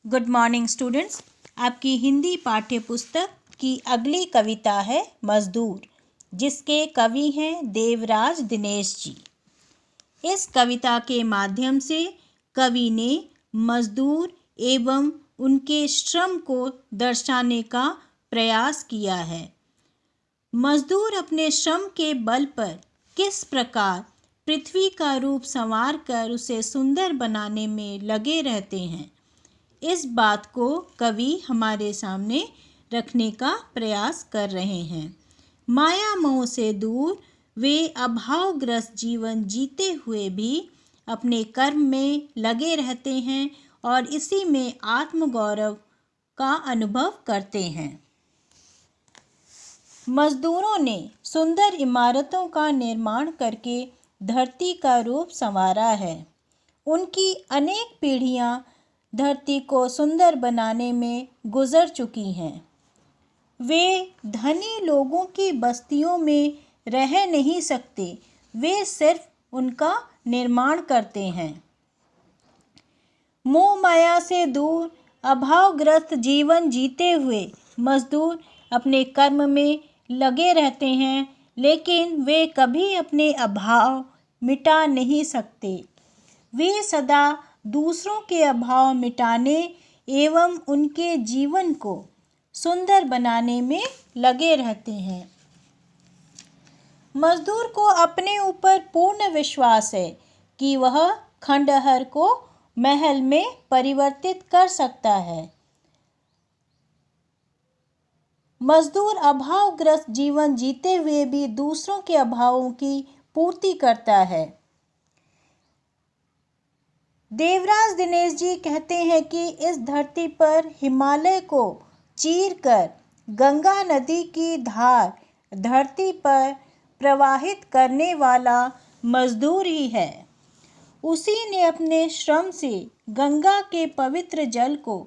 Good morning students. आपकी हिंदी पाठ्य पुस्तक की अगली कविता है मजदूर, जिसके कवि हैं देवराज दिनेश जी। इस कविता के माध्यम से कवि ने मजदूर एवं उनके श्रम को दर्शाने का प्रयास किया है। मजदूर अपने श्रम के बल पर किस प्रकार पृथ्वी का रूप संवार कर उसे सुंदर बनाने में लगे रहते हैं, इस बात को कवि हमारे सामने रखने का प्रयास कर रहे हैं। माया मोह से दूर वे अभावग्रस्त जीवन जीते हुए भी अपने कर्म में लगे रहते हैं और इसी में आत्मगौरव का अनुभव करते हैं। मजदूरों ने सुंदर इमारतों का निर्माण करके धरती का रूप संवारा है। उनकी अनेक पीढ़ियां धरती को सुंदर बनाने में गुजर चुकी हैं। वे धनी लोगों की बस्तियों में रह नहीं सकते, वे सिर्फ उनका निर्माण करते हैं। मोह माया से दूर अभावग्रस्त जीवन जीते हुए मजदूर अपने कर्म में लगे रहते हैं, लेकिन वे कभी अपने अभाव मिटा नहीं सकते। वे सदा दूसरों के अभाव मिटाने एवं उनके जीवन को सुंदर बनाने में लगे रहते हैं। मजदूर को अपने ऊपर पूर्ण विश्वास है कि वह खंडहर को महल में परिवर्तित कर सकता है। मजदूर अभावग्रस्त जीवन जीते हुए भी दूसरों के अभावों की पूर्ति करता है। देवराज दिनेश जी कहते हैं कि इस धरती पर हिमालय को चीरकर गंगा नदी की धार धरती पर प्रवाहित करने वाला मजदूर ही है। उसी ने अपने श्रम से गंगा के पवित्र जल को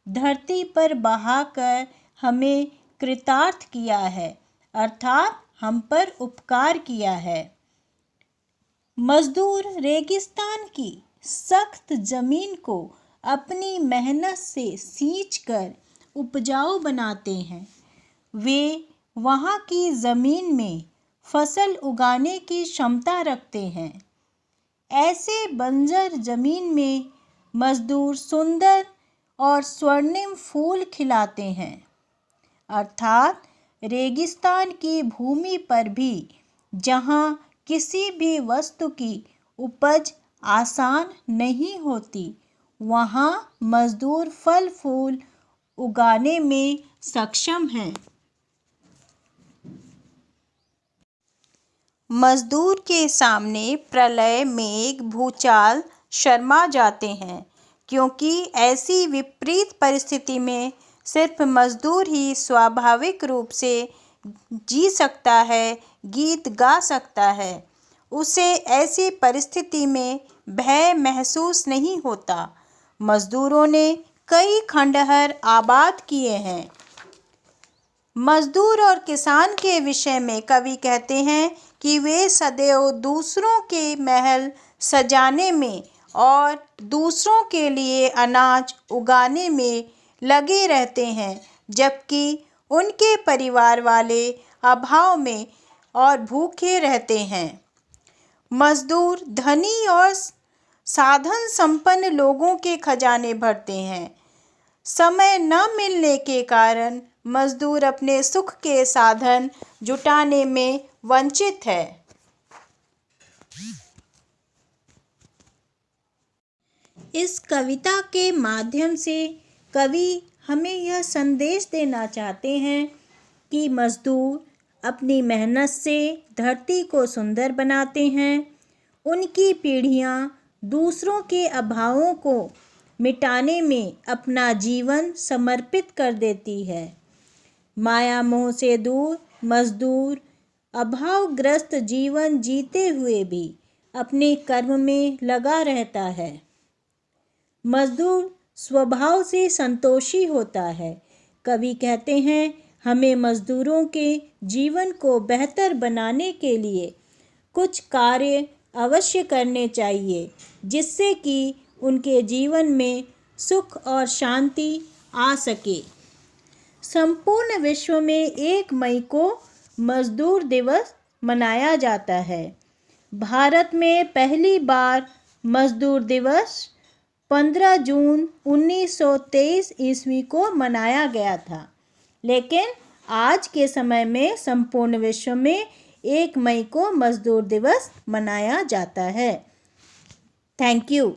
धरती पर बहाकर हमें कृतार्थ किया है, अर्थात हम पर उपकार किया है। मजदूर रेगिस्तान की सख्त जमीन को अपनी मेहनत से सींचकर उपजाऊ बनाते हैं। वे वहाँ की ज़मीन में फसल उगाने की क्षमता रखते हैं। ऐसे बंजर जमीन में मजदूर सुंदर और स्वर्णिम फूल खिलाते हैं, अर्थात रेगिस्तान की भूमि पर भी जहाँ किसी भी वस्तु की उपज आसान नहीं होती, वहाँ मजदूर फल फूल उगाने में सक्षम हैं। मजदूर के सामने प्रलय, मेघ, भूचाल शर्मा जाते हैं, क्योंकि ऐसी विपरीत परिस्थिति में सिर्फ मजदूर ही स्वाभाविक रूप से जी सकता है, गीत गा सकता है। उसे ऐसी परिस्थिति में भय महसूस नहीं होता। मजदूरों ने कई खंडहर आबाद किए हैं। मजदूर और किसान के विषय में कवि कहते हैं कि वे सदैव दूसरों के महल सजाने में और दूसरों के लिए अनाज उगाने में लगे रहते हैं, जबकि उनके परिवार वाले अभाव में और भूखे रहते हैं। मजदूर धनी और साधन संपन्न लोगों के खजाने भरते हैं। समय न मिलने के कारण मजदूर अपने सुख के साधन जुटाने में वंचित है। इस कविता के माध्यम से कवि हमें यह संदेश देना चाहते हैं कि मजदूर अपनी मेहनत से धरती को सुंदर बनाते हैं। उनकी पीढ़ियाँ दूसरों के अभावों को मिटाने में अपना जीवन समर्पित कर देती है। माया मोह से दूर मजदूर अभावग्रस्त जीवन जीते हुए भी अपने कर्म में लगा रहता है। मजदूर स्वभाव से संतोषी होता है। कवि कहते हैं, हमें मजदूरों के जीवन को बेहतर बनाने के लिए कुछ कार्य अवश्य करने चाहिए, जिससे कि उनके जीवन में सुख और शांति आ सके। संपूर्ण विश्व में 1 मई को मजदूर दिवस मनाया जाता है। भारत में पहली बार मजदूर दिवस 15 जून 1923 ईस्वी को मनाया गया था, लेकिन आज के समय में संपूर्ण विश्व में 1 मई को मजदूर दिवस मनाया जाता है। Thank you.